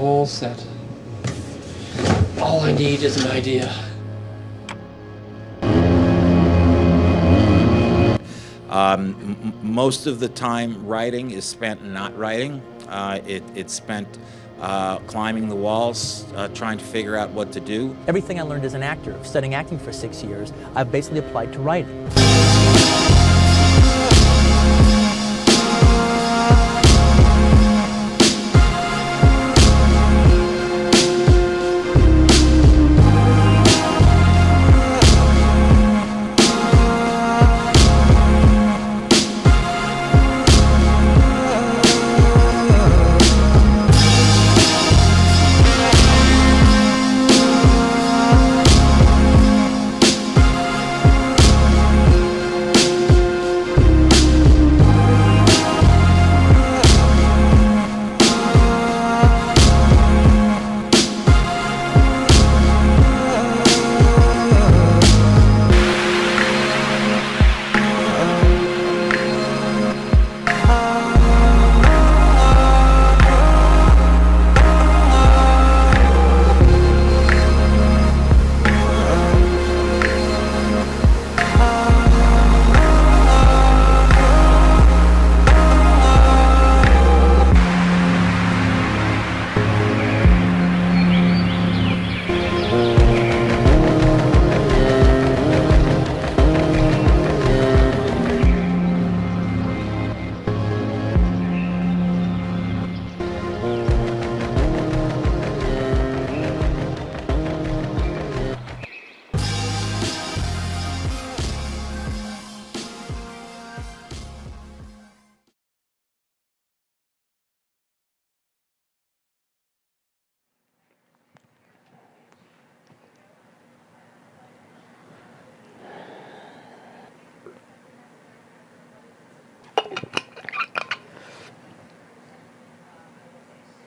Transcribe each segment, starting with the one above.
whole set. All I need is an idea. Most of the time writing is spent not writing. It's spent climbing the walls, trying to figure out what to do. Everything I learned as an actor, studying acting for 6 years, I've basically applied to writing.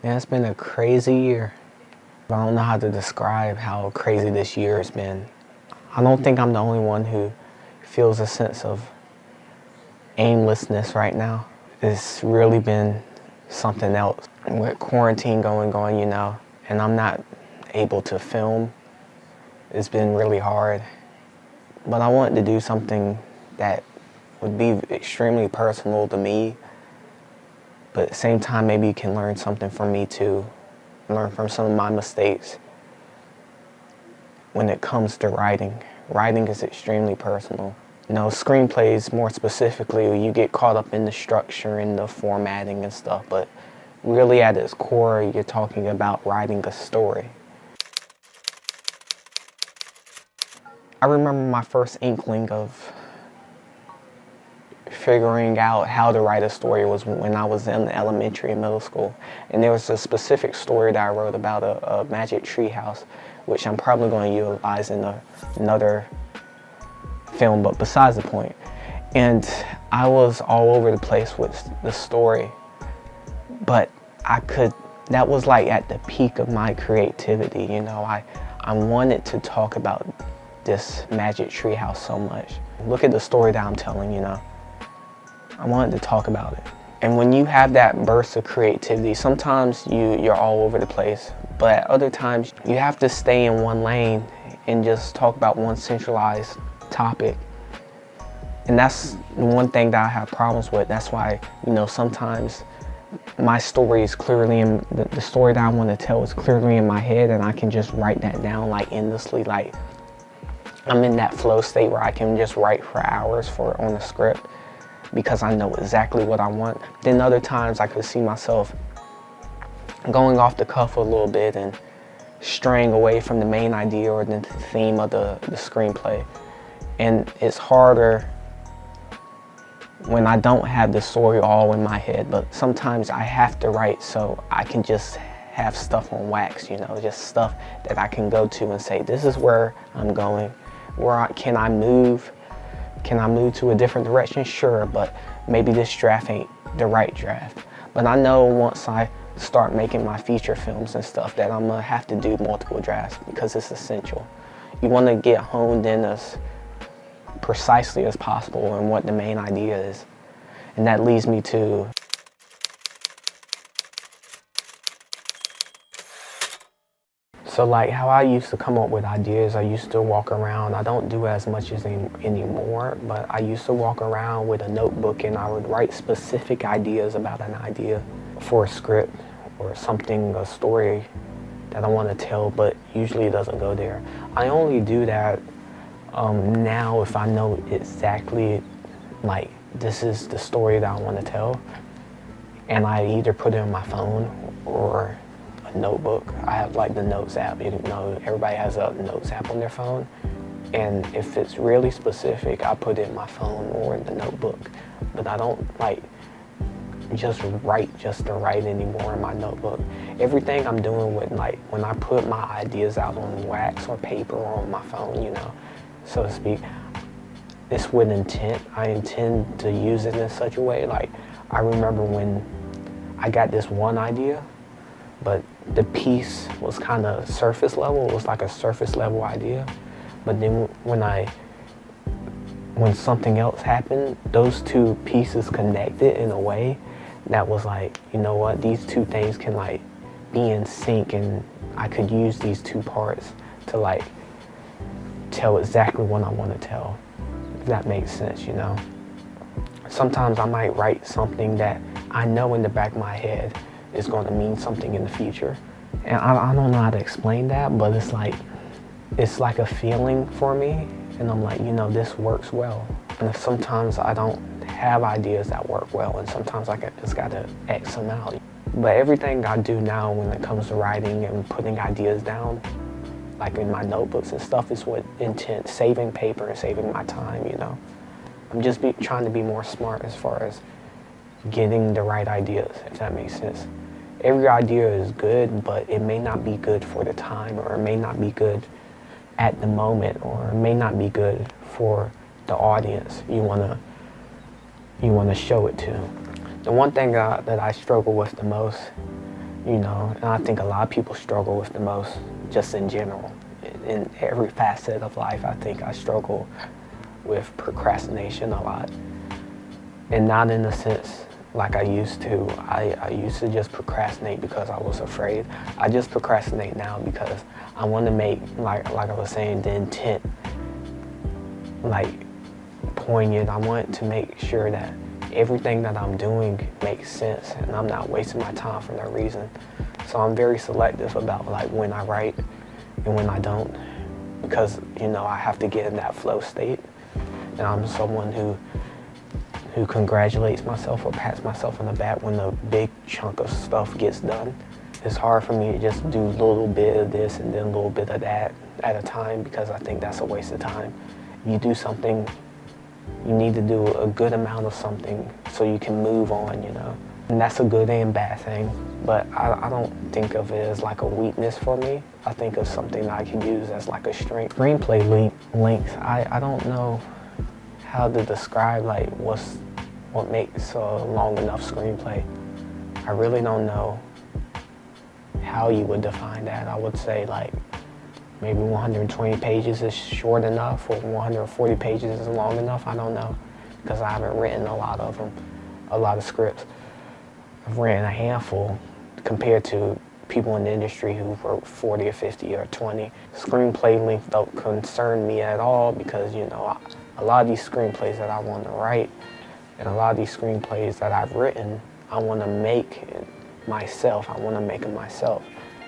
Yeah, it's been a crazy year. I don't know how to describe how crazy this year has been. I don't think I'm the only one who feels a sense of aimlessness right now. It's really been something else. With quarantine going on, you know, and I'm not able to film, it's been really hard. But I wanted to do something that would be extremely personal to me, but at the same time, maybe you can learn something from me too, learn from some of my mistakes. When it comes to writing, writing is extremely personal. You know, screenplays more specifically, you get caught up in the structure and the formatting and stuff, but really at its core, you're talking about writing a story. I remember my first inkling of figuring out how to write a story was when I was in elementary and middle school. And there was a specific story that I wrote about a magic tree house, which I'm probably going to utilize in another film, but besides the point. And I was all over the place with the story, but that was like at the peak of my creativity, you know. I wanted to talk about this magic tree house so much. Look at the story that I'm telling, you know. I wanted to talk about it. And when you have that burst of creativity, sometimes you're all over the place, but at other times you have to stay in one lane and just talk about one centralized topic. And that's the one thing that I have problems with. That's why, you know, sometimes my story is clearly in, the story that I want to tell is clearly in my head, and I can just write that down like endlessly. Like I'm in that flow state where I can just write for hours on a script, because I know exactly what I want. Then other times I could see myself going off the cuff a little bit and straying away from the main idea or the theme of the screenplay. And it's harder when I don't have the story all in my head, but sometimes I have to write so I can just have stuff on wax, you know, just stuff that I can go to and say, this is where I'm going. Can I move? Can I move to a different direction? Sure, but maybe this draft ain't the right draft. But I know once I start making my feature films and stuff that I'm gonna have to do multiple drafts because it's essential. You wanna get honed in as precisely as possible on what the main idea is. And that leads me to So like how I used to come up with ideas, I used to walk around, I don't do as much as anymore, but I used to walk around with a notebook and I would write specific ideas about an idea for a script or something, a story that I want to tell, but usually it doesn't go there. I only do that now if I know exactly, like, this is the story that I want to tell, and I either put it on my phone or a notebook. I have like the Notes app. You know, everybody has a Notes app on their phone, and if it's really specific, I put it in my phone or in the notebook. But I don't like just write just to write anymore in my notebook. Everything I'm doing with, like, when I put my ideas out on wax or paper or on my phone, you know, so to speak, it's with intent. I intend to use it in such a way. Like, I remember when I got this one idea, but the piece was kind of surface level. It was like a surface level idea. But then when something else happened, those two pieces connected in a way that was like, you know what, these two things can like be in sync, and I could use these two parts to like tell exactly what I want to tell, if that makes sense, you know. Sometimes I might write something that I know in the back of my head is going to mean something in the future. And I don't know how to explain that, but it's like a feeling for me, and I'm like, you know, this works well. And sometimes I don't have ideas that work well, and sometimes I just gotta X them out. But everything I do now when it comes to writing and putting ideas down, like in my notebooks and stuff, is with intent, saving paper and saving my time, you know. I'm just trying to be more smart as far as getting the right ideas, if that makes sense. Every idea is good, but it may not be good for the time, or it may not be good at the moment, or it may not be good for the audience you wanna show it to. The one thing that I struggle with the most, you know, and I think a lot of people struggle with the most, just in general, in every facet of life, I think I struggle with procrastination a lot. And not in the sense like I used to. I used to just procrastinate because I was afraid. I just procrastinate now because I want to make, like I was saying, the intent like poignant. I want to make sure that everything that I'm doing makes sense and I'm not wasting my time for no reason. So I'm very selective about like when I write and when I don't, because, you know, I have to get in that flow state. And I'm someone who congratulates myself or pats myself on the back when the big chunk of stuff gets done. It's hard for me to just do a little bit of this and then a little bit of that at a time, because I think that's a waste of time. If you do something, you need to do a good amount of something so you can move on, you know. And that's a good and bad thing, but I don't think of it as like a weakness for me. I think of something that I can use as like a strength. Screenplay length, I don't know how to describe like what makes a long enough screenplay. I really don't know how you would define that. I would say like maybe 120 pages is short enough, or 140 pages is long enough. I don't know, because I haven't written a lot of them, a lot of scripts. I've written a handful compared to people in the industry who wrote 40 or 50 or 20. Screenplay length don't concern me at all, because, you know, a lot of these screenplays that I want to write and a lot of these screenplays that I've written, I want to make myself. I want to make them myself.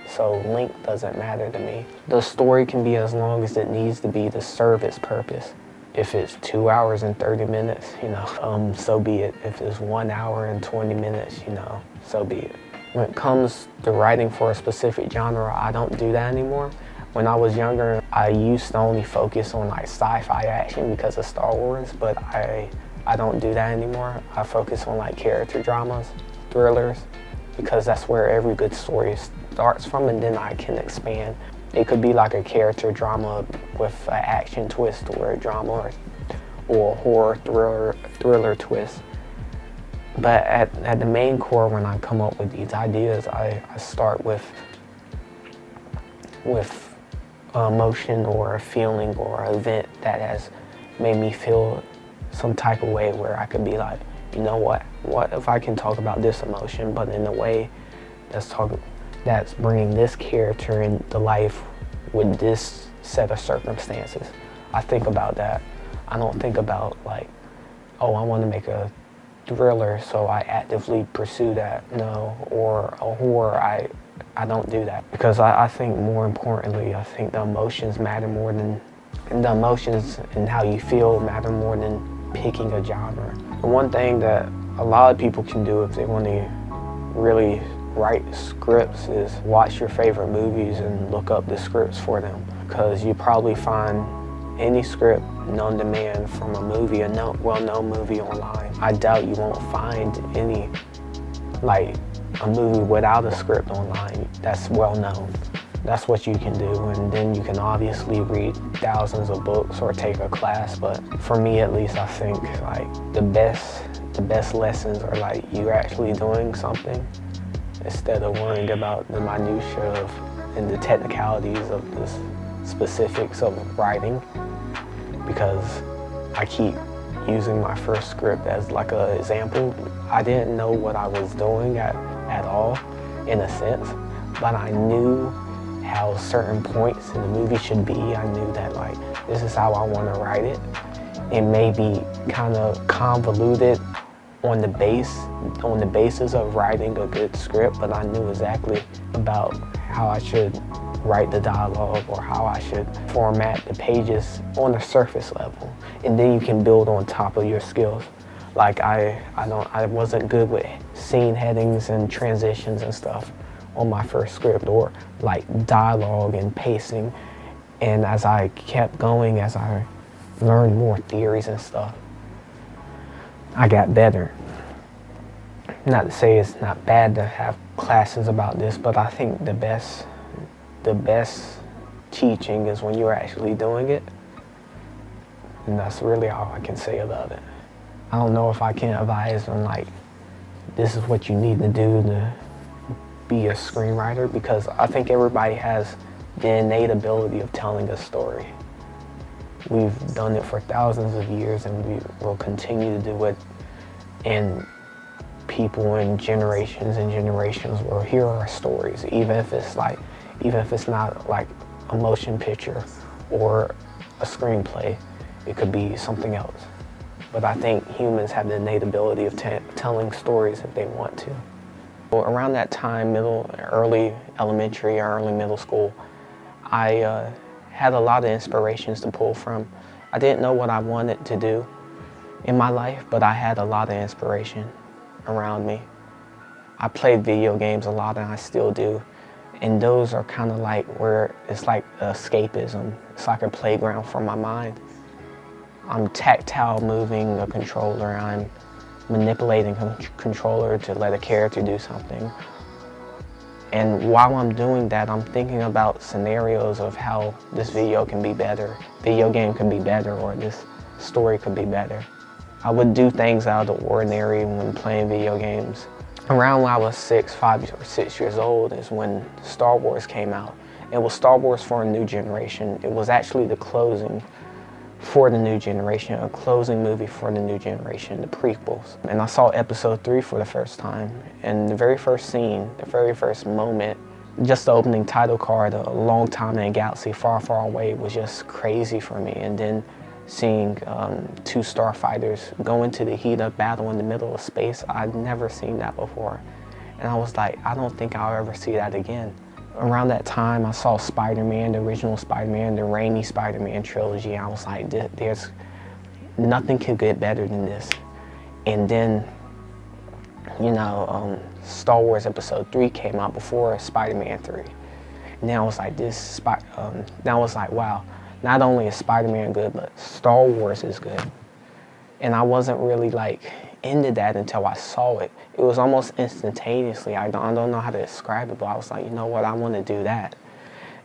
So length doesn't matter to me. The story can be as long as it needs to be to serve its purpose. If it's 2 hours and 30 minutes, you know, so be it. If it's 1 hour and 20 minutes, you know, so be it. When it comes to writing for a specific genre, I don't do that anymore. When I was younger, I used to only focus on like sci-fi action because of Star Wars, but I don't do that anymore. I focus on like character dramas, thrillers, because that's where every good story starts from, and then I can expand. It could be like a character drama with an action twist, or a drama or a horror thriller twist. But at the main core, when I come up with these ideas, I start with emotion or a feeling or an event that has made me feel some type of way, where I could be like, you know what if I can talk about this emotion, but in a way that's that's bringing this character into life with this set of circumstances. I think about that. I don't think about like, oh, I want to make a thriller, so I actively pursue that. No, or a horror, I don't do that. Because I think more importantly, I think the emotions matter more than, the emotions and how you feel matter more than picking a genre. The one thing that a lot of people can do if they want to really write scripts is watch your favorite movies and look up the scripts for them. Because you probably find any script known to man from a movie, a well-known movie online. I doubt you won't find any, like a movie without a script online that's well-known. That's what you can do, and then you can obviously read thousands of books or take a class, but for me at least, I think like the best lessons are like you actually doing something instead of worrying about the minutiae of and the technicalities of the specifics of writing. Because I keep using my first script as like an example. I didn't know what I was doing at all, in a sense, but I knew how certain points in the movie should be. I knew that like, this is how I want to write it. It may be kind of convoluted on the basis of writing a good script, but I knew exactly about how I should write the dialogue or how I should format the pages on a surface level, and then you can build on top of your skills. Like I wasn't good with scene headings and transitions and stuff on my first script, or like dialogue and pacing. And as I kept going, as I learned more theories and stuff, I got better. Not to say it's not bad to have classes about this, but I think the best teaching is when you're actually doing it. And that's really all I can say about it. I don't know if I can advise on like, this is what you need to do to be a screenwriter, because I think everybody has the innate ability of telling a story. We've done it for thousands of years, and we will continue to do it. And people in generations and generations will hear our stories, even if it's not like a motion picture or a screenplay. It could be something else. But I think humans have the innate ability of telling stories if they want to. Well, around that time, early elementary or early middle school, I had a lot of inspirations to pull from. I didn't know what I wanted to do in my life, but I had a lot of inspiration around me. I played video games a lot, and I still do. And those are kind of like where it's like escapism. It's like a playground for my mind. I'm tactile moving a controller. I'm manipulating a controller to let a character do something. And while I'm doing that, I'm thinking about scenarios of how this video game can be better, or this story could be better. I would do things out of the ordinary when playing video games. Around when I was 5 or 6 years old is when Star Wars came out. It was Star Wars for a new generation. It was actually the closing for the new generation, a closing movie for the new generation, the prequels. And I saw episode 3 for the first time. And the very first scene, the very first moment, just the opening title card, A Long Time in a Galaxy Far, Far Away, was just crazy for me. And then seeing 2 starfighters go into the heat of battle in the middle of space, I'd never seen that before. And I was like, I don't think I'll ever see that again. Around that time, I saw Spider-Man, the original Spider-Man, the Raimi Spider-Man trilogy. I was like, there's nothing could get better than this. And then, Star Wars Episode 3 came out before Spider-Man 3. And then I was like, wow, not only is Spider-Man good, but Star Wars is good. And I wasn't really like into that until I saw it. It was almost instantaneously. I don't know how to describe it, but I was like, you know what, I want to do that.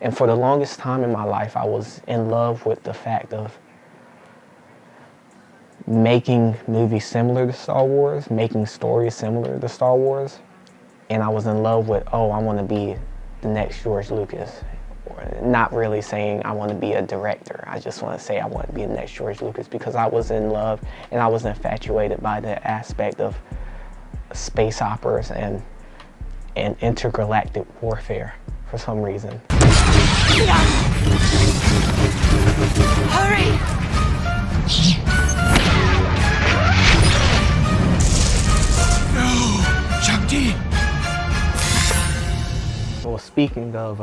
And for the longest time in my life, I was in love with the fact of making movies similar to Star Wars, making stories similar to Star Wars. And I was in love with, I want to be the next George Lucas. Not really saying I want to be a director. I just want to say I want to be the next George Lucas, because I was in love and I was infatuated by the aspect of space operas and and intergalactic warfare for some reason. Hurry! No! Shang-Chi! Well, speaking of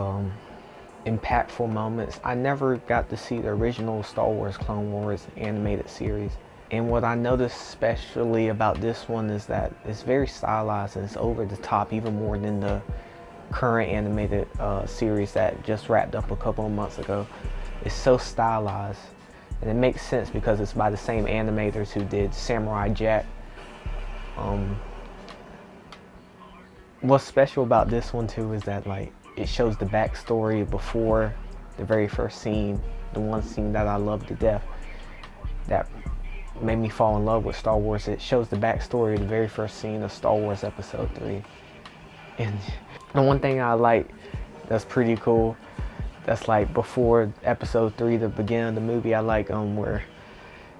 impactful moments, I never got to see the original Star Wars Clone Wars animated series. And what I noticed especially about this one is that it's very stylized and it's over the top, even more than the current animated series that just wrapped up a couple of months ago. It's so stylized, and it makes sense because it's by the same animators who did Samurai Jack. What's special about this one too is that like it shows the backstory before the very first scene, the one scene that I love to death, that made me fall in love with Star Wars. It shows the backstory of the very first scene of Star Wars Episode 3. And the one thing I like that's pretty cool, that's like before Episode 3, the beginning of the movie, I like where,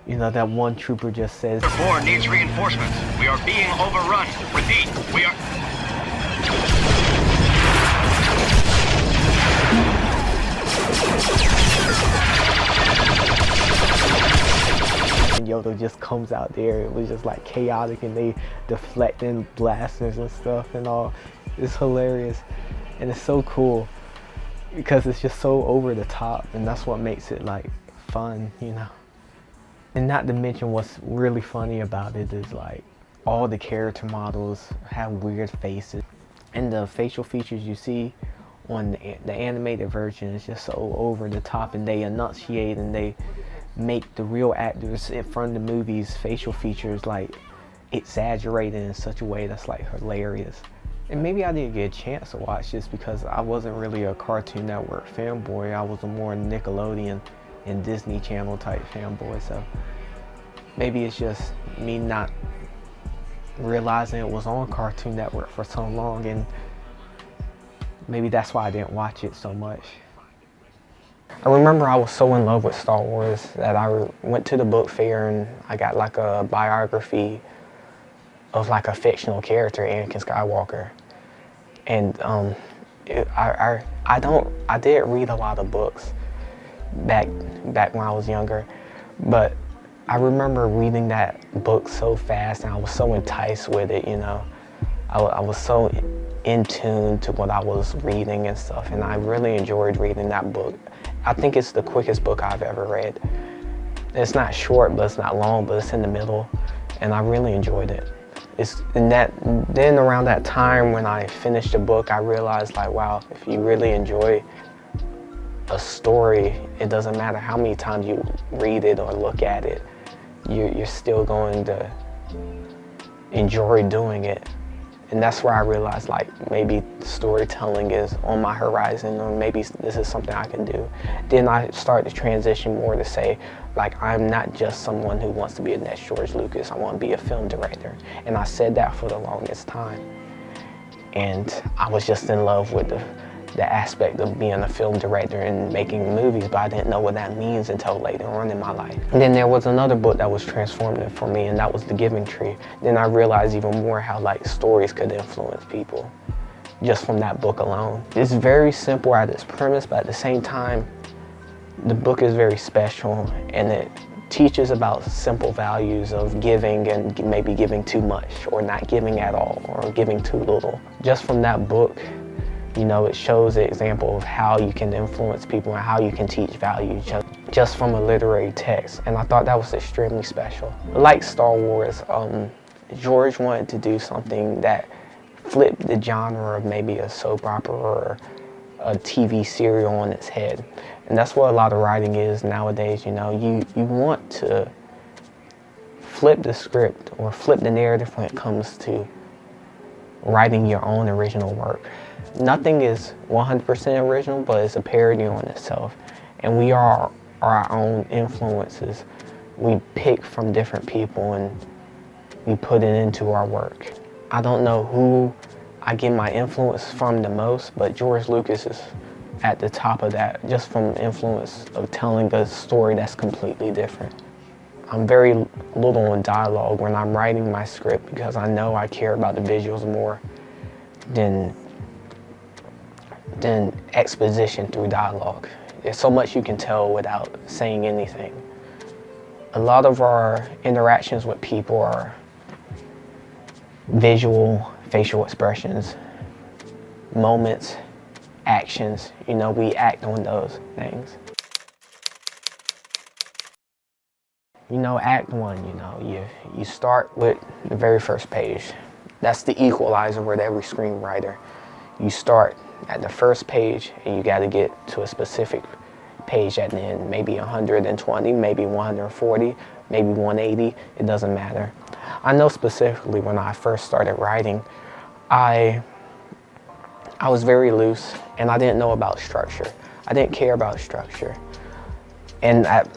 you know, that one trooper just says, Number 4 needs reinforcements. We are being overrun. Repeat, we are... and Yoda just comes out there. It was just like chaotic, and they deflecting blasters and stuff and all. It's hilarious, and it's so cool because it's just so over the top, and that's what makes it like fun, you know. And not to mention what's really funny about it is like all the character models have weird faces, and the facial features you see on the animated version is just so over the top, and they enunciate and they make the real actors in front of the movie's facial features like exaggerated in such a way that's like hilarious. And maybe I didn't get a chance to watch this because I wasn't really a Cartoon Network fanboy. I was a more Nickelodeon and Disney Channel type fanboy, so maybe it's just me not realizing it was on Cartoon Network for so long, and maybe that's why I didn't watch it so much. I remember I was so in love with Star Wars that I went to the book fair and I got like a biography of like a fictional character, Anakin Skywalker. And I did read a lot of books back when I was younger, but I remember reading that book so fast and I was so enticed with it, you know. I was so in tune to what I was reading and stuff, and I really enjoyed reading that book. I think it's the quickest book I've ever read. It's not short, but it's not long, but it's in the middle, and I really enjoyed it. Then around that time when I finished the book, I realized like, wow, if you really enjoy a story, it doesn't matter how many times you read it or look at it, you're still going to enjoy doing it. And that's where I realized like maybe storytelling is on my horizon, or maybe this is something I can do. Then I started to transition more to say, like, I'm not just someone who wants to be a next George Lucas, I want to be a film director. And I said that for the longest time. And I was just in love with the aspect of being a film director and making movies, but I didn't know what that means until later on in my life. And then there was another book that was transformative for me, and that was The Giving Tree. Then I realized even more how like stories could influence people just from that book alone. It's very simple at its premise, but at the same time, the book is very special, and it teaches about simple values of giving and maybe giving too much or not giving at all or giving too little. Just from that book, you know, it shows the example of how you can influence people and how you can teach value just from a literary text. And I thought that was extremely special. Like Star Wars, George wanted to do something that flipped the genre of maybe a soap opera or a TV serial on its head. And that's what a lot of writing is nowadays, you know. You want to flip the script or flip the narrative when it comes to writing your own original work. Nothing is 100% original, but it's a parody on itself. And we are our own influences. We pick from different people and we put it into our work. I don't know who I get my influence from the most, but George Lucas is at the top of that, just from influence of telling a story that's completely different. I'm very little on dialogue when I'm writing my script because I know I care about the visuals more than than exposition through dialogue. There's so much you can tell without saying anything. A lot of our interactions with people are visual, facial expressions, moments, actions. You know, we act on those things. You know, act one, you know, you start with the very first page. That's the equalizer with every screenwriter. You start at the first page and you got to get to a specific page at the end, maybe 120, maybe 140, maybe 180, it doesn't matter. I know specifically when I first started writing, I was very loose and I didn't know about structure. I didn't care about structure. And at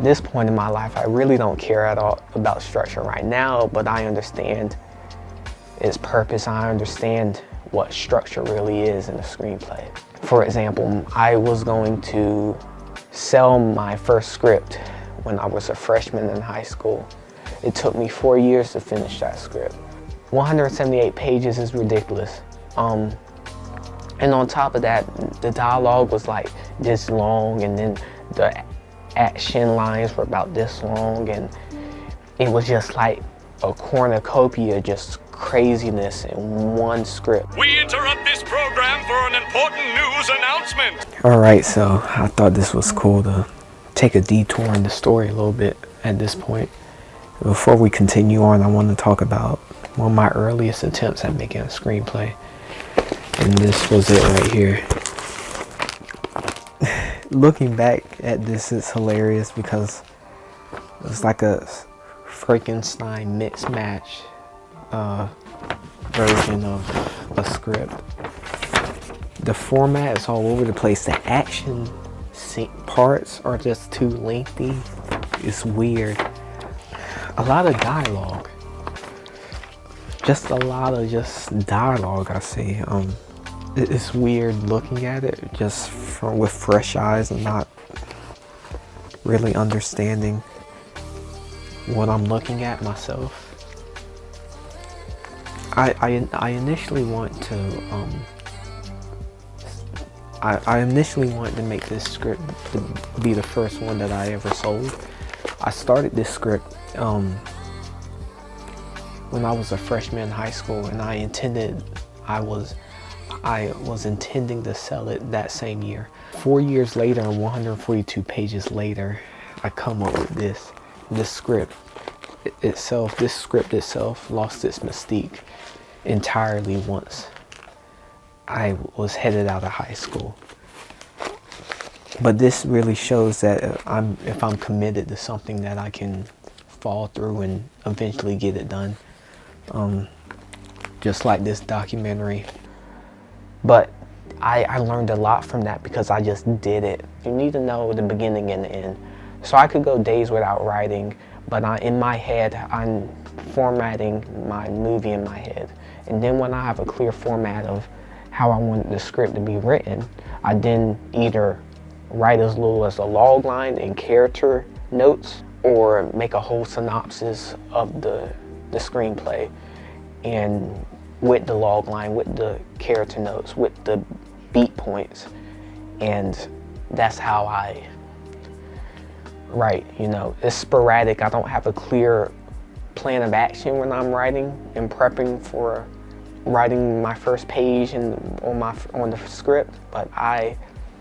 this point in my life, I really don't care at all about structure right now, but I understand its purpose. I understand what structure really is in a screenplay. For example, I was going to sell my first script when I was a freshman in high school. It took me 4 years to finish that script. 178 pages is ridiculous. And on top of that, the dialogue was like this long, and then the action lines were about this long, and it was just like a cornucopia, just craziness in one script. We interrupt this program for an important news announcement. Alright, so I thought this was cool to take a detour in the story a little bit at this point. Before we continue on, I want to talk about one of my earliest attempts at making a screenplay. And this was it right here. Looking back at this, it's hilarious because it's like a Frankenstein mix-match version of a script. The format is all over the place. The action parts are just too lengthy. It's weird. A lot of dialogue. Just a lot of dialogue, I see. It's weird looking at it just with fresh eyes and not really understanding what I'm looking at myself. I initially want to I initially wanted to make this script to be the first one that I ever sold. I started this script when I was a freshman in high school, and I was intending to sell it that same year. 4 years later and 142 pages later, I come up with this script itself. This script itself lost its mystique entirely once I was headed out of high school. But this really shows that if I'm committed to something, that I can fall through and eventually get it done. Just like this documentary. But I learned a lot from that because I just did it. You need to know the beginning and the end. So I could go days without writing, but in my head, I'm formatting my movie in my head. And then when I have a clear format of how I want the script to be written, I then either write as little as a log line and character notes, or make a whole synopsis of the screenplay, and with the log line, with the character notes, with the beat points. And that's how I write. You know, it's sporadic. I don't have a clear plan of action when I'm writing and prepping for writing my first page on the script, but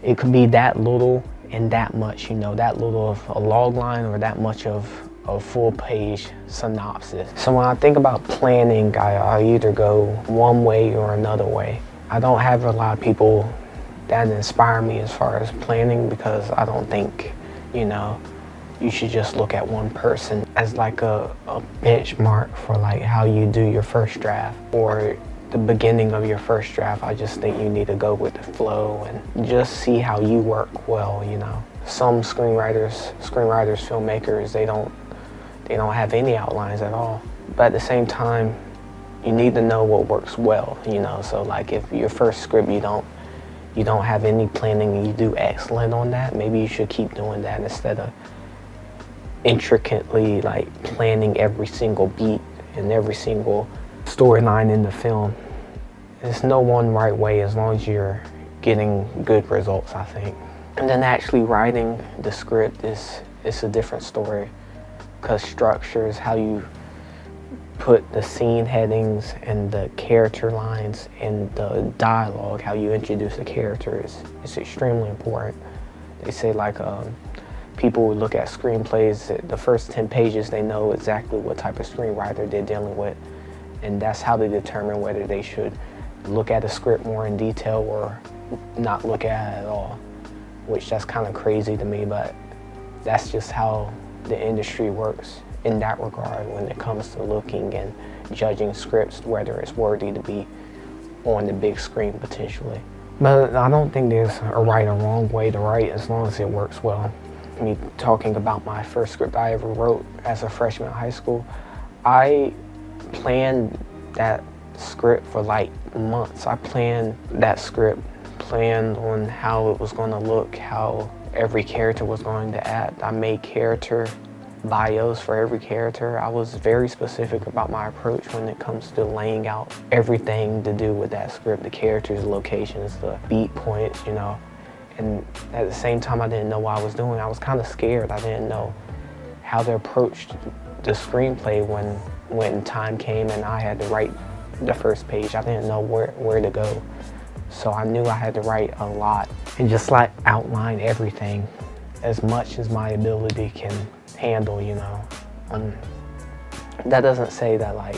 it could be that little and that much, you know, that little of a log line or that much of a full page synopsis. So when I think about planning, I either go one way or another way. I don't have a lot of people that inspire me as far as planning, because I don't think, you know, you should just look at one person as like a benchmark for like how you do your first draft or the beginning of your first draft. I just think you need to go with the flow and just see how you work well, you know. Some screenwriters, filmmakers, they don't have any outlines at all. But at the same time, you need to know what works well, you know. So like if your first script you don't have any planning and you do excellent on that, maybe you should keep doing that instead of intricately like planning every single beat and every single storyline in the film. there's no one right way as long as you're getting good results, I think. And then actually writing the script is a different story, because structures, how you put the scene headings and the character lines and the dialogue, how you introduce a character is extremely important. They say like people who look at screenplays, the first 10 pages, they know exactly what type of screenwriter they're dealing with. And that's how they determine whether they should look at the script more in detail or not look at it at all. Which that's kind of crazy to me, but that's just how the industry works in that regard when it comes to looking and judging scripts, whether it's worthy to be on the big screen potentially. But I don't think there's a right or wrong way to write as long as it works well. Me talking about my first script I ever wrote as a freshman in high school, I planned that script for like months. I planned that script, planned on how it was going to look, how every character was going to act. I made character bios for every character. I was very specific about my approach when it comes to laying out everything to do with that script, the characters, locations, the beat points, you know. And at the same time, I didn't know what I was doing. I was kind of scared. I didn't know how to approach the screenplay when time came and I had to write the first page. I didn't know where to go. So I knew I had to write a lot and just like outline everything as much as my ability can handle, you know. That doesn't say that like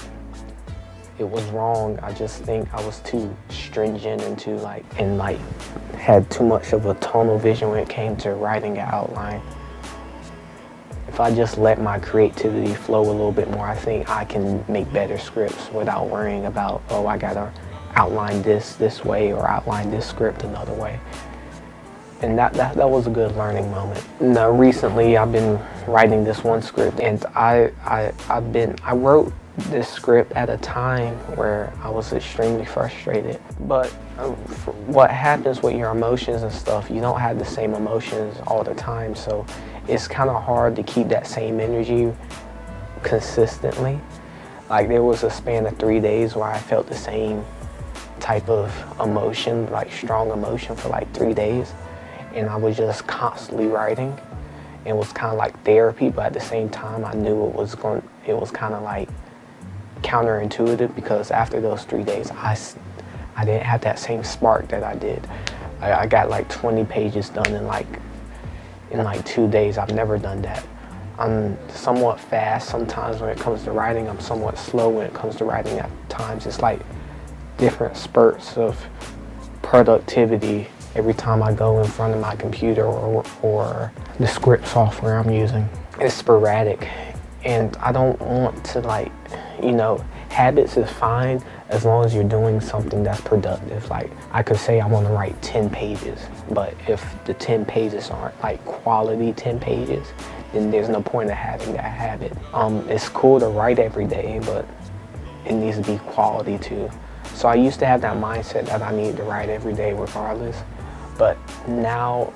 it was wrong. I just think I was too stringent and had too much of a tunnel vision when it came to writing an outline. If I just let my creativity flow a little bit more, I think I can make better scripts without worrying about, oh, I gotta outline this way or outline this script another way. And that was a good learning moment. Now recently I've been writing this one script, and I wrote this script at a time where I was extremely frustrated. But what happens with your emotions and stuff, you don't have the same emotions all the time, so it's kind of hard to keep that same energy consistently. Like there was a span of 3 days where I felt the same type of emotion, like strong emotion for like 3 days. And I was just constantly writing. It was kind of like therapy, but at the same time I knew it was kind of like counterintuitive, because after those 3 days I didn't have that same spark that I did. I got like 20 pages done in like 2 days. I've never done that. I'm somewhat fast sometimes when it comes to writing. I'm somewhat slow when it comes to writing at times. It's like different spurts of productivity every time I go in front of my computer or the script software I'm using. It's sporadic, and I don't want to habits is fine as long as you're doing something that's productive. Like I could say I want to write 10 pages, but if the 10 pages aren't like quality 10 pages, then there's no point in having that habit. It's cool to write every day, but it needs to be quality too. So I used to have that mindset that I need to write every day regardless, but now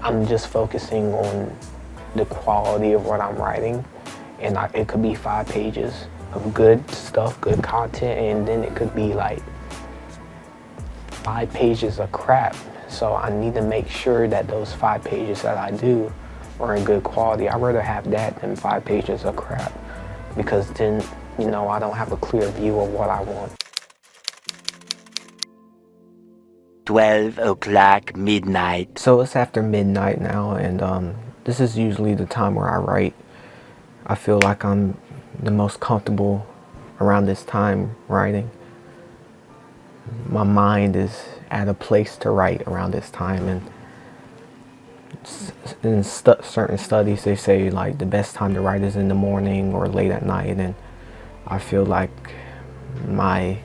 I'm just focusing on the quality of what I'm writing, and it could be 5 pages of good stuff, good content, and then it could be like 5 pages of crap. So I need to make sure that those 5 pages that I do are in good quality. I'd rather have that than 5 pages of crap, because then, I don't have a clear view of what I want. 12 o'clock midnight. So it's after midnight now, and this is usually the time where I write. I feel like I'm the most comfortable around this time writing. My mind is at a place to write around this time, and in certain studies they say like the best time to write is in the morning or late at night, and I feel like my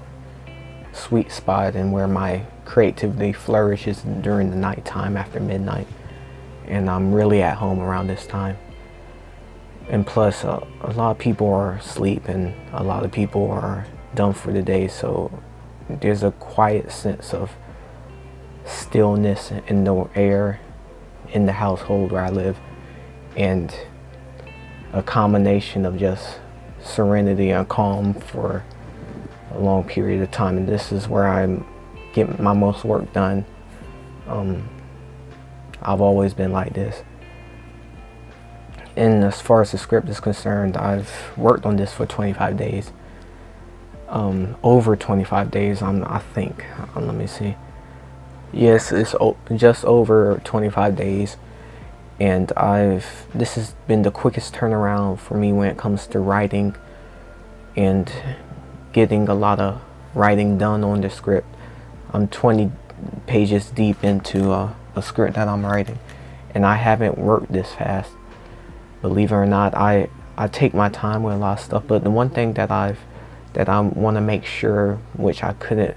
sweet spot and where my creativity flourishes during the nighttime after midnight, and I'm really at home around this time. And plus a lot of people are asleep and a lot of people are done for the day, so there's a quiet sense of stillness in the air in the household where I live, and a combination of just serenity and calm for a long period of time, and this is where I get my most work done. I've always been like this. And as far as the script is concerned, I've worked on this for 25 days. Over 25 days, I think. Let me see. Yes, it's just over 25 days. And this has been the quickest turnaround for me when it comes to writing and getting a lot of writing done on the script. I'm 20 pages deep into a script that I'm writing, and I haven't worked this fast. Believe it or not, I take my time with a lot of stuff, but the one thing that I want to make sure, which I couldn't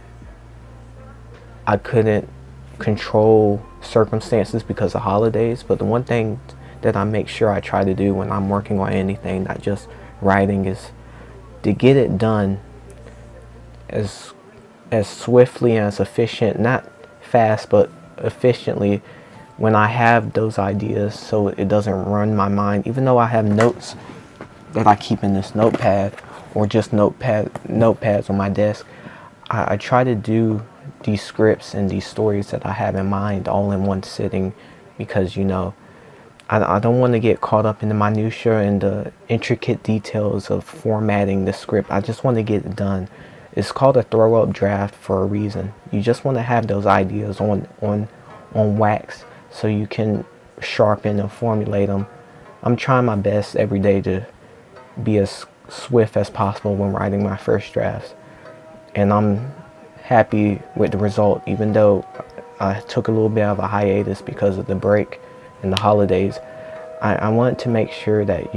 control circumstances because of holidays, but the one thing that I make sure I try to do when I'm working on anything, not just writing, is to get it done as swiftly and as efficient, not fast, but efficiently when I have those ideas, so it doesn't run my mind. Even though I have notes that I keep in this notepad or just notepads on my desk, I try to do these scripts and these stories that I have in mind all in one sitting, because I don't want to get caught up in the minutia and the intricate details of formatting the script. I just want to get it done. It's called a throw-up draft for a reason. You just want to have those ideas on wax so you can sharpen and formulate them. I'm trying my best every day to be as swift as possible when writing my first drafts, and I'm happy with the result, even though I took a little bit of a hiatus because of the break and the holidays. I want to make sure that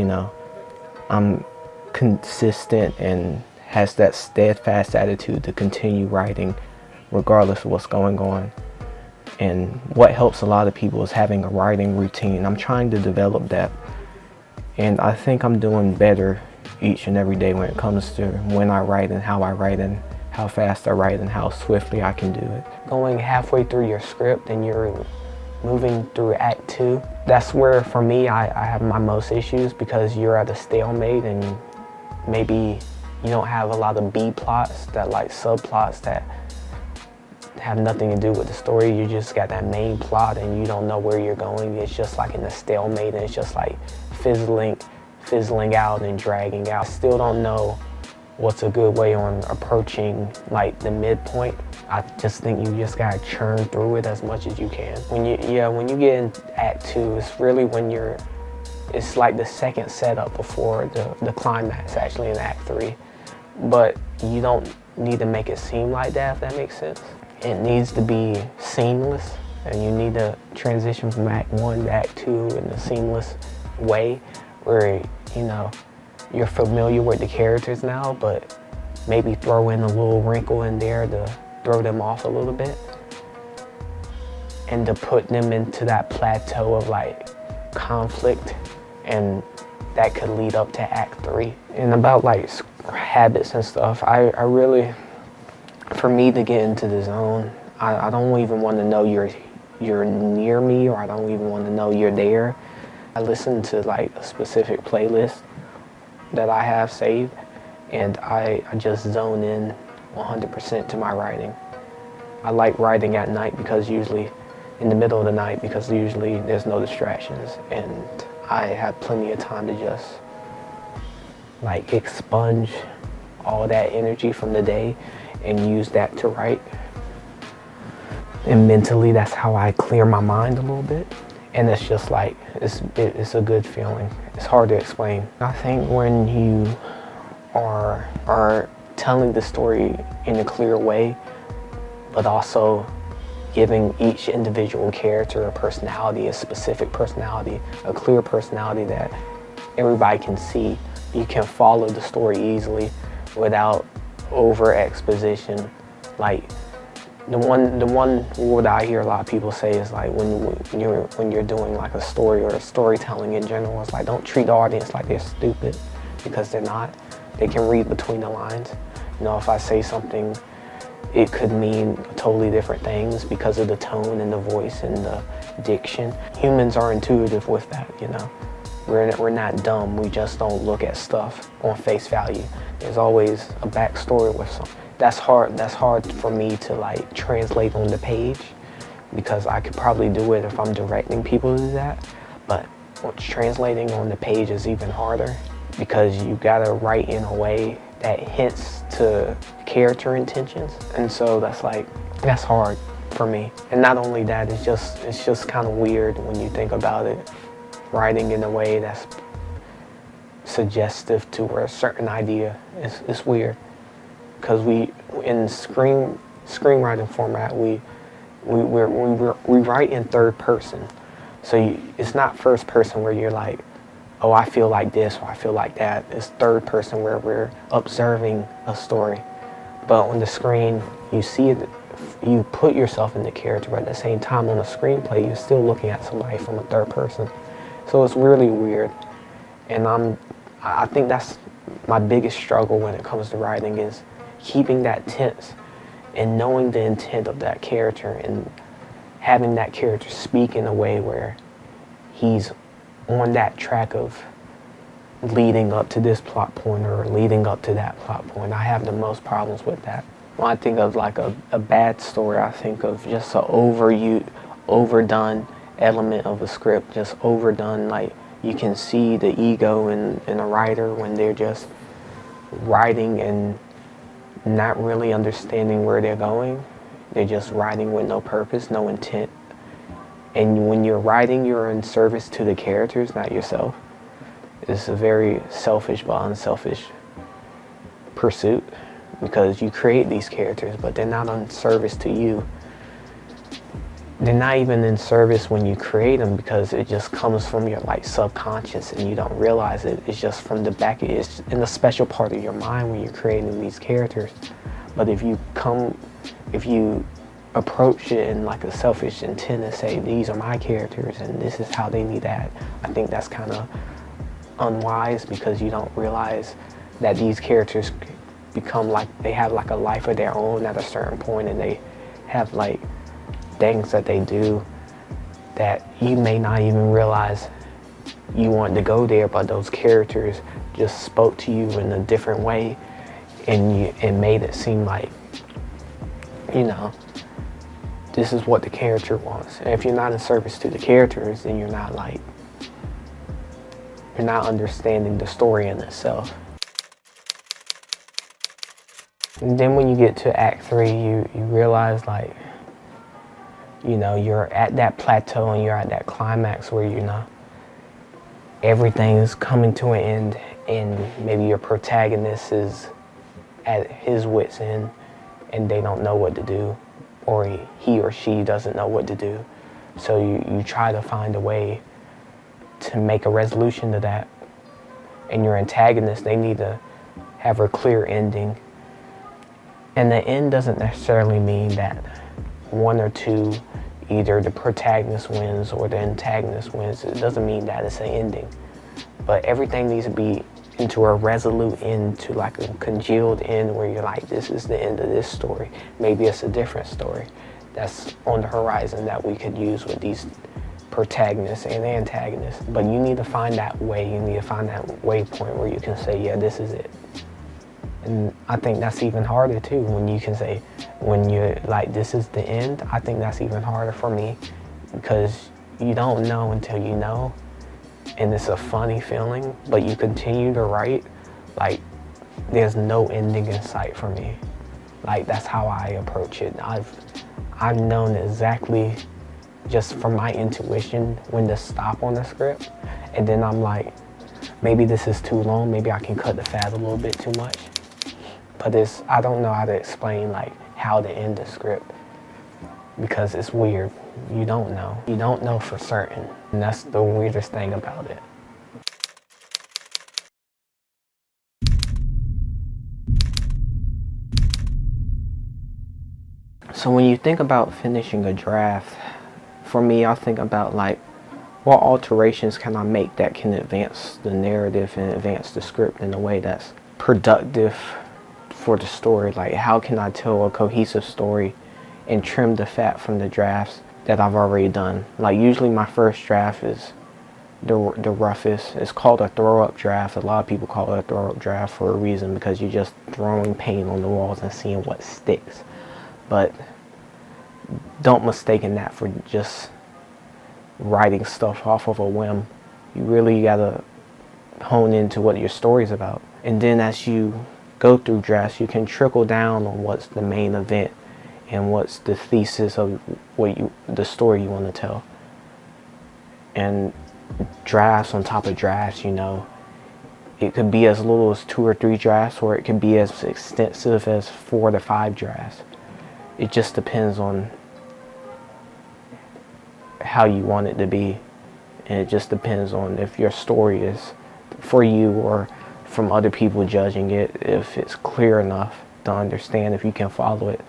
I'm consistent and has that steadfast attitude to continue writing regardless of what's going on. And what helps a lot of people is having a writing routine. I'm trying to develop that, and I think I'm doing better each and every day when it comes to when I write and how I write and how fast I write and how swiftly I can do it. Going halfway through your script and you're moving through Act 2, that's where for me I have my most issues, because you're at a stalemate and maybe you don't have a lot of B plots, that like subplots that have nothing to do with the story. You just got that main plot and you don't know where you're going. It's just like in a stalemate, and it's just like fizzling out and dragging out. I still don't know what's a good way on approaching like the midpoint. I just think you just gotta churn through it as much as you can. When you get in Act 2, it's really when it's like the second setup before the climax actually in Act 3. But you don't need to make it seem like that, if that makes sense. It needs to be seamless, and you need to transition from Act 1 to Act 2 in a seamless way where you're familiar with the characters now, but maybe throw in a little wrinkle in there to throw them off a little bit, and to put them into that plateau of like conflict, and that could lead up to Act 3. And about like habits and stuff, I really, for me to get into the zone, I don't even want to know you're near me, or I don't even want to know you're there. I listen to like a specific playlist that I have saved, and I just zone in 100% to my writing. I like writing at night, because usually in the middle of the night, because usually there's no distractions, and I have plenty of time to just like expunge all that energy from the day and use that to write. And mentally, that's how I clear my mind a little bit. And it's just like, it's a good feeling. It's hard to explain. I think when you are telling the story in a clear way, but also giving each individual character a personality, a specific personality, a clear personality that everybody can see, you can follow the story easily without over exposition. Like the one word I hear a lot of people say is like when you're doing like a story or storytelling in general, it's like, don't treat the audience like they're stupid, because they're not. They can read between the lines. If I say something, it could mean totally different things because of the tone and the voice and the diction. Humans are intuitive with that, We're not dumb. We just don't look at stuff on face value. There's always a backstory with something. that's hard for me to like translate on the page, because I could probably do it if I'm directing people to do that, but translating on the page is even harder, because you gotta write in a way that hints to character intentions, and so that's hard for me. And not only that, it's just kind of weird when you think about it, writing in a way that's suggestive to a certain idea. It's weird, because we in screenwriting format we write in third person, so it's not first person where you're like, oh, I feel like this or I feel like that. It's third person where we're observing a story. But on the screen, you see it, you put yourself in the character, but at the same time on a screenplay, you're still looking at somebody from a third person. So it's really weird. And I think that's my biggest struggle when it comes to writing, is keeping that tense and knowing the intent of that character and having that character speak in a way where he's on that track of leading up to this plot point or leading up to that plot point. I have the most problems with that. When I think of like a bad story, I think of just an overdone element of a script, just overdone. Like, you can see the ego in a writer when they're just writing and not really understanding where they're going. They're just writing with no purpose, no intent. And when you're writing, you're in service to the characters, not yourself. It's a very selfish but unselfish pursuit, because you create these characters, but they're not in service to you. They're not even in service when you create them, because it just comes from your like subconscious and you don't realize it. It's just from the back, it's in a special part of your mind when you're creating these characters. But if you approach it in like a selfish intent and say, these are my characters and this is how they need to act, I think that's kind of unwise, because you don't realize that these characters become like, they have like a life of their own at a certain point, and they have like things that they do that you may not even realize you want to go there, but those characters just spoke to you in a different way, and it made it seem like, you know, this is what the character wants. And if you're not in service to the characters, then you're not understanding the story in itself. And then when you get to Act 3, you realize, like, you know, you're at that plateau and you're at that climax where, you know, everything is coming to an end, and maybe your protagonist is at his wit's end and they don't know what to do, or he or she doesn't know what to do. So you try to find a way to make a resolution to that. And your antagonist, they need to have a clear ending. And the end doesn't necessarily mean that one or two, either the protagonist wins or the antagonist wins. It doesn't mean that it's an ending. But everything needs to be into a resolute end, to like a congealed end where you're like, this is the end of this story. Maybe it's a different story that's on the horizon that we could use with these protagonists and antagonists. But you need to find that way. You need to find that waypoint where you can say, yeah, this is it. And I think that's even harder too, when you can say, when you're like, this is the end. I think that's even harder for me, because you don't know until you know. And it's a funny feeling, but you continue to write like there's no ending in sight for me. Like, that's how I approach it. I've known exactly, just from my intuition, when to stop on the script. And then I'm like, maybe this is too long, maybe I can cut the fat a little bit too much. But I don't know how to explain like how to end the script, because it's weird. You don't know. You don't know for certain. And that's the weirdest thing about it. So when you think about finishing a draft, for me, I think about like, what alterations can I make that can advance the narrative and advance the script in a way that's productive for the story? Like, how can I tell a cohesive story and trim the fat from the drafts that I've already done? Like, usually my first draft is the roughest. It's called a throw-up draft. A lot of people call it a throw-up draft for a reason, because you're just throwing paint on the walls and seeing what sticks. But don't mistake that for just writing stuff off of a whim. You really gotta hone into what your story's about. And then as you go through drafts, you can trickle down on what's the main event and what's the thesis of the story you want to tell. And drafts on top of drafts, you know, it could be as little as 2 or 3 drafts, or it could be as extensive as 4 to 5 drafts. It just depends on how you want it to be, and it just depends on if your story is for you or from other people judging it, if it's clear enough to understand, if you can follow it.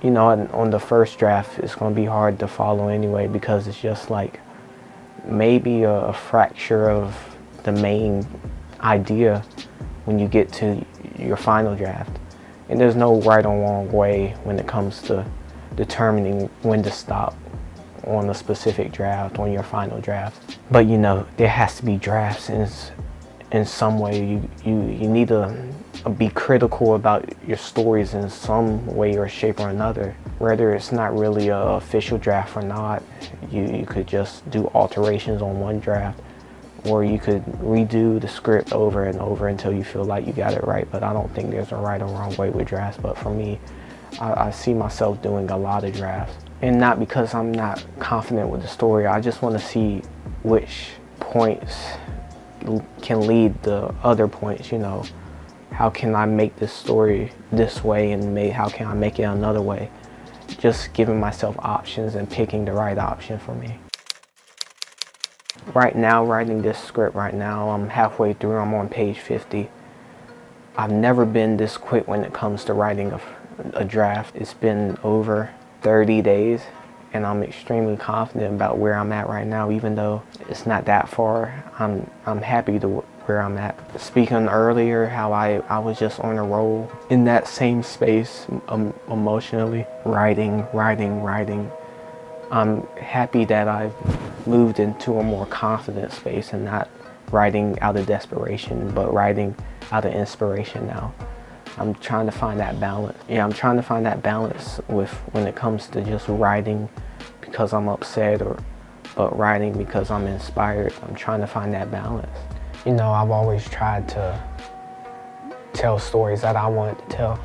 You know, on the first draft, it's going to be hard to follow anyway, because it's just like maybe a fracture of the main idea when you get to your final draft. And there's no right or wrong way when it comes to determining when to stop on a specific draft, on your final draft. But you know, there has to be drafts in some way. You need to be critical about your stories in some way or shape or another. Whether it's not really an official draft or not, you could just do alterations on one draft, or you could redo the script over and over until you feel like you got it right. But I don't think there's a right or wrong way with drafts. But for me, I see myself doing a lot of drafts. And not because I'm not confident with the story. I just want to see which points can lead the other points, you know. How can I make this story this way, and how can I make it another way? Just giving myself options and picking the right option for me. Right now, writing this script right now, I'm halfway through. I'm on page 50. I've never been this quick when it comes to writing a draft. It's been over 30 days, and I'm extremely confident about where I'm at right now. Even though it's not that far, I'm happy to where I'm at. Speaking earlier, how I was just on a roll in that same space emotionally, writing. I'm happy that I've moved into a more confident space and not writing out of desperation, but writing out of inspiration now. I'm trying to find that balance. Yeah, I'm trying to find that balance with when it comes to just writing because I'm upset, but writing because I'm inspired. I'm trying to find that balance. You know, I've always tried to tell stories that I wanted to tell.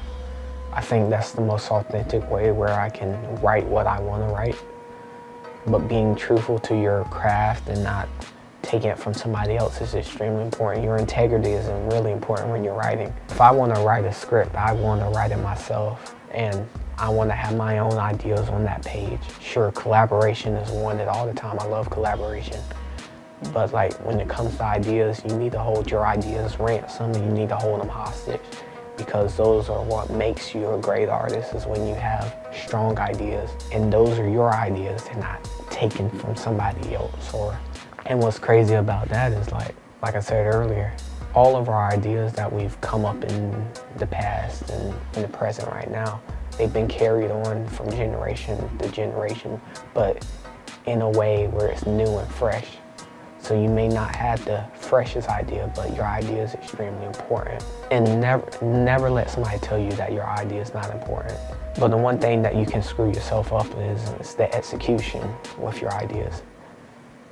I think that's the most authentic way where I can write what I want to write. But being truthful to your craft and not taking it from somebody else is extremely important. Your integrity is really important when you're writing. If I want to write a script, I want to write it myself, and I want to have my own ideas on that page. Sure, collaboration is wanted all the time. I love collaboration. But like when it comes to ideas, you need to hold your ideas ransom, and you need to hold them hostage, because those are what makes you a great artist, is when you have strong ideas, and those are your ideas. They're not taken from somebody else. And what's crazy about that is, like I said earlier, all of our ideas that we've come up in the past and in the present right now, they've been carried on from generation to generation, but in a way where it's new and fresh. So you may not have the freshest idea, but your idea is extremely important. And never let somebody tell you that your idea is not important. But the one thing that you can screw yourself up is the execution with your ideas.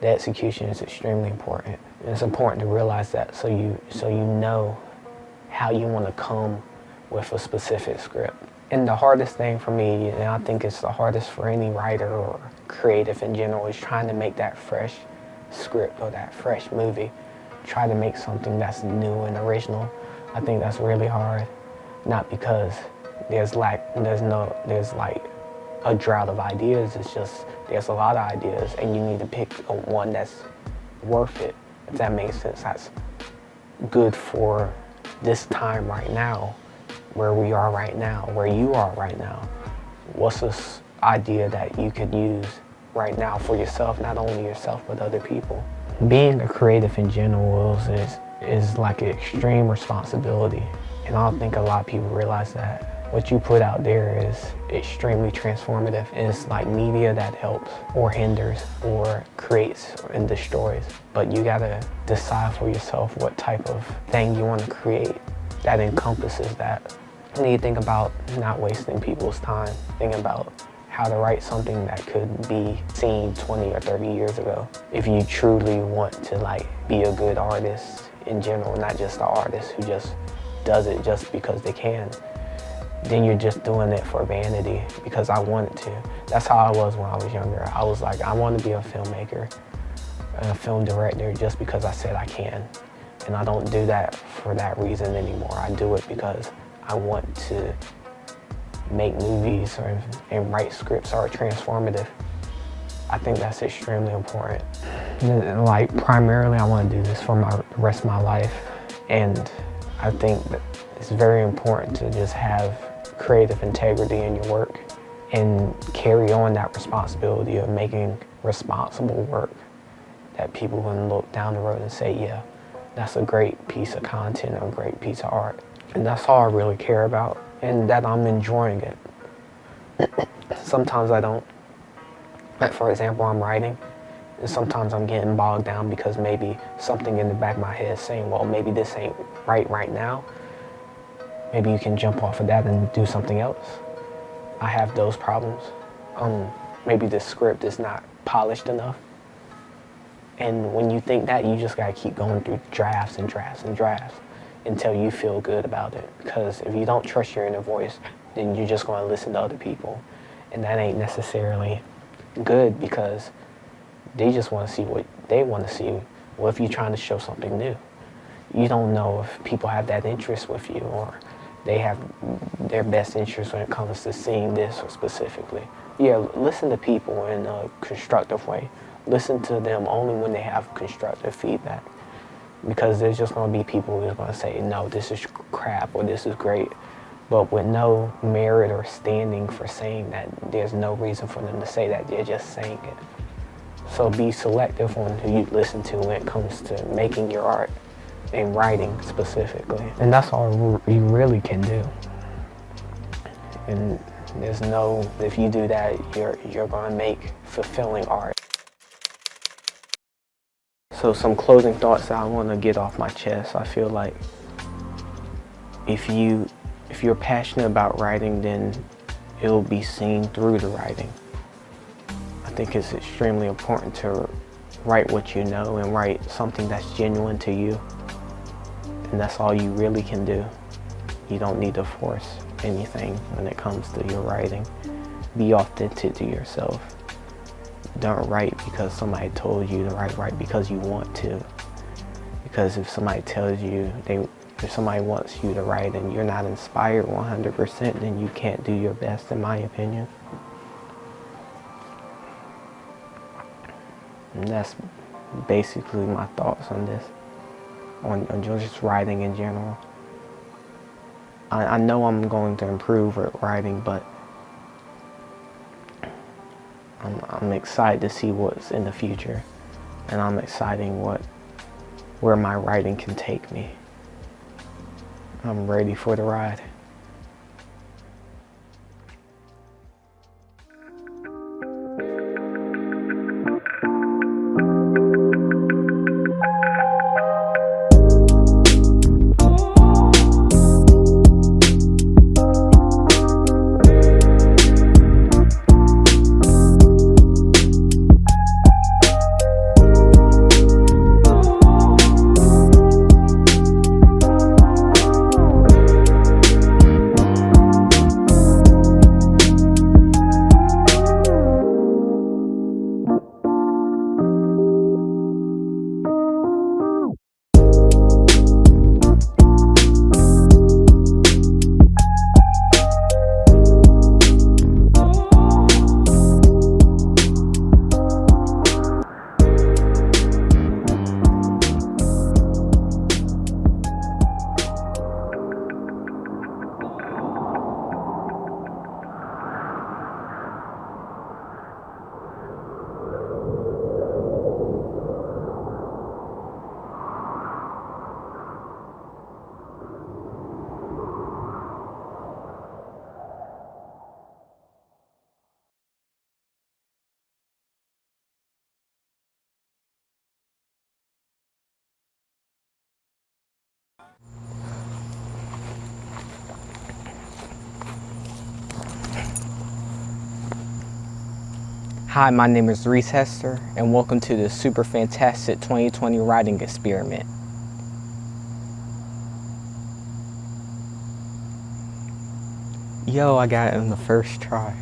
The execution is extremely important. And it's important to realize that, so you know how you want to come with a specific script. And the hardest thing for me, and I think it's the hardest for any writer or creative in general, is trying to make that fresh script or that fresh movie. Try to make something that's new and original. I think that's really hard. Not because there's like a drought of ideas. It's just there's a lot of ideas, and you need to pick one that's worth it, if that makes sense. That's good for this time right now, where we are right now, where you are right now. What's this idea that you could use right now for yourself, not only yourself, but other people? Being a creative in general is like an extreme responsibility, and I don't think a lot of people realize that. what you put out there is extremely transformative. It's like media that helps or hinders or creates and destroys. But you gotta decide for yourself what type of thing you want to create that encompasses that. You need to think about not wasting people's time. Think about how to write something that could be seen 20 or 30 years ago. If you truly want to like be a good artist in general, not just an artist who just does it just because they can, then you're just doing it for vanity because I wanted to. That's how I was when I was younger. I was like, I want to be a filmmaker, a film director just because I said I can. And I don't do that for that reason anymore. I do it because I want to make movies and write scripts that are transformative. I think that's extremely important. And like primarily I want to do this for the rest of my life. And I think that it's very important to just have creative integrity in your work and carry on that responsibility of making responsible work that people can look down the road and say, yeah, that's a great piece of content or a great piece of art. And that's all I really care about, and that I'm enjoying it. Sometimes I don't. Like for example, I'm writing, and sometimes I'm getting bogged down because maybe something in the back of my head is saying, well, maybe this ain't right now. Maybe you can jump off of that and do something else. I have those problems. Maybe the script is not polished enough. And when you think that, you just gotta keep going through drafts and drafts and drafts until you feel good about it. Because if you don't trust your inner voice, then you're just gonna listen to other people. And that ain't necessarily good because they just wanna see what they wanna see. Well, if you're trying to show something new, you don't know if people have that interest with you or they have their best interest when it comes to seeing this or specifically. Yeah, listen to people in a constructive way. Listen to them only when they have constructive feedback. Because there's just going to be people who's going to say, no, this is crap or this is great. But with no merit or standing for saying that, there's no reason for them to say that. They're just saying it. So be selective on who you listen to when it comes to making your art and writing specifically. And that's all you really can do. And there's no, if you do that, you're going to make fulfilling art. So some closing thoughts that I want to get off my chest. I feel like if you're passionate about writing, then it'll be seen through the writing. I think it's extremely important to write what you know and write something that's genuine to you. And that's all you really can do. You don't need to force anything when it comes to your writing. Be authentic to yourself. Don't write because somebody told you to write because you want to. Because if somebody tells you, if somebody wants you to write and you're not inspired 100%, then you can't do your best, in my opinion. And that's basically my thoughts on this, on just writing in general. I know I'm going to improve at writing, but I'm excited to see what's in the future, and I'm excited where my writing can take me. I'm ready for the ride. Hi, my name is Reese Hester, and welcome to the super fantastic 2020 writing experiment. Yo, I got it in the first try.